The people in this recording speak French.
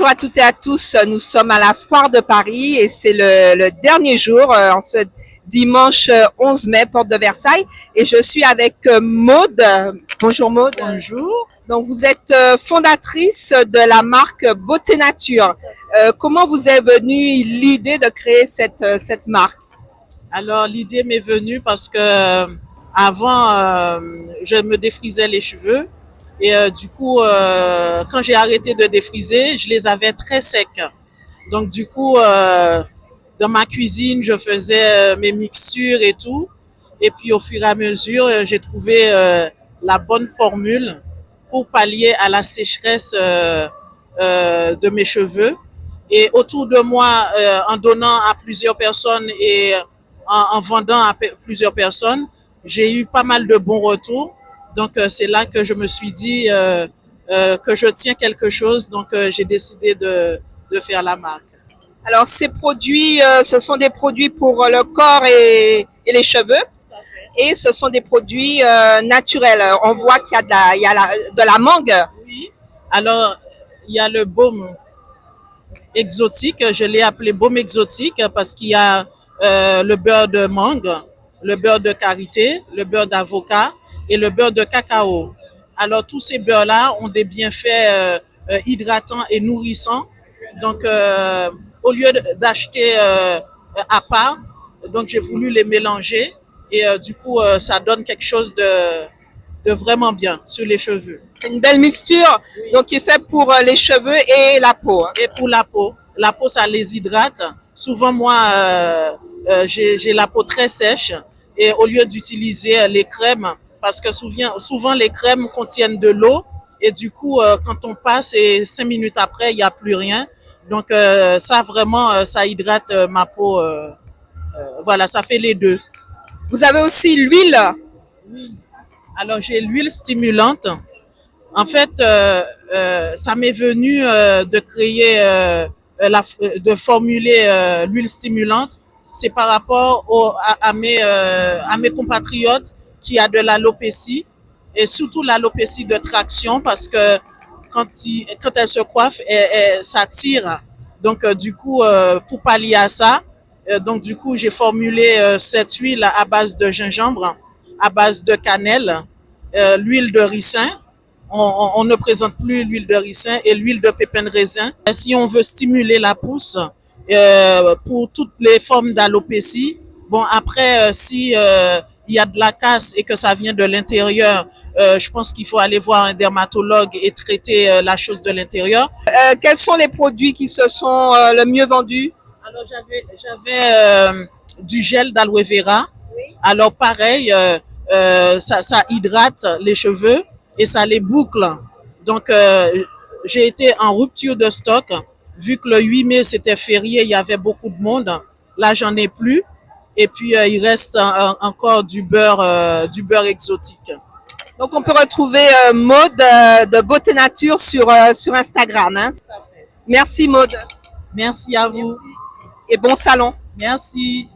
Bonjour à toutes et à tous, nous sommes à la Foire de Paris et c'est le dernier jour, en ce dimanche 11 mai, porte de Versailles. Et je suis avec Maude. Bonjour Maude. Bonjour. Donc vous êtes fondatrice de la marque Beauté Nature. Comment vous est venue l'idée de créer cette marque? Alors l'idée m'est venue parce que avant je me défrisais les cheveux et du coup quand j'ai arrêté de défriser, je les avais très secs. Donc du coup dans ma cuisine, je faisais mes mixtures et tout et puis au fur et à mesure, j'ai trouvé la bonne formule pour pallier à la sécheresse de mes cheveux. Et autour de moi, en donnant à plusieurs personnes et en vendant à plusieurs personnes, j'ai eu pas mal de bons retours. Donc, c'est là que je me suis dit que je tiens quelque chose. Donc, j'ai décidé de faire la marque. Alors ces produits, ce sont des produits pour le corps et les cheveux. Et ce sont des produits naturels. On voit qu'il y a de la mangue. Oui. Alors, il y a le baume exotique. Je l'ai appelé baume exotique parce qu'il y a le beurre de mangue, le beurre de karité, le beurre d'avocat et le beurre de cacao. Alors, tous ces beurres-là ont des bienfaits hydratants et nourrissants. Donc, au lieu d'acheter à part, donc j'ai voulu les mélanger et du coup, ça donne quelque chose de vraiment bien sur les cheveux. C'est une belle mixture, donc qui est fait pour les cheveux et la peau. Et pour la peau, ça les hydrate. Souvent, moi, j'ai la peau très sèche et au lieu d'utiliser les crèmes, parce que souvent les crèmes contiennent de l'eau et du coup, quand on passe et 5 minutes après, il n'y a plus rien. Donc, ça vraiment, ça hydrate ma peau. Voilà, ça fait les deux. Vous avez aussi l'huile. Alors, j'ai l'huile stimulante. En fait, ça m'est venu de créer, de formuler l'huile stimulante. C'est par rapport à mes compatriotes qui a de l'alopécie et surtout l'alopécie de traction parce que quand elle se coiffe, ça tire. Donc, du coup, pour pallier à ça, donc du coup, j'ai formulé cette huile à base de gingembre, à base de cannelle, l'huile de ricin. On ne présente plus l'huile de ricin et l'huile de pépins de raisin. Si on veut stimuler la pousse pour toutes les formes d'alopécie, bon après si il y a de la casse et que ça vient de l'intérieur, je pense qu'il faut aller voir un dermatologue et traiter la chose de l'intérieur. Quels sont les produits qui se sont le mieux vendus? Alors j'avais du gel d'aloe vera. Oui. Alors pareil, ça hydrate les cheveux et ça les boucle. Donc j'ai été en rupture de stock. Vu que le 8 mai c'était férié, il y avait beaucoup de monde. Là j'en ai plus. Et puis il reste encore du beurre exotique. Donc on peut retrouver Maude de Beauté Nature sur Instagram. Hein. Merci Maude Merci à vous. et bon salon. Merci.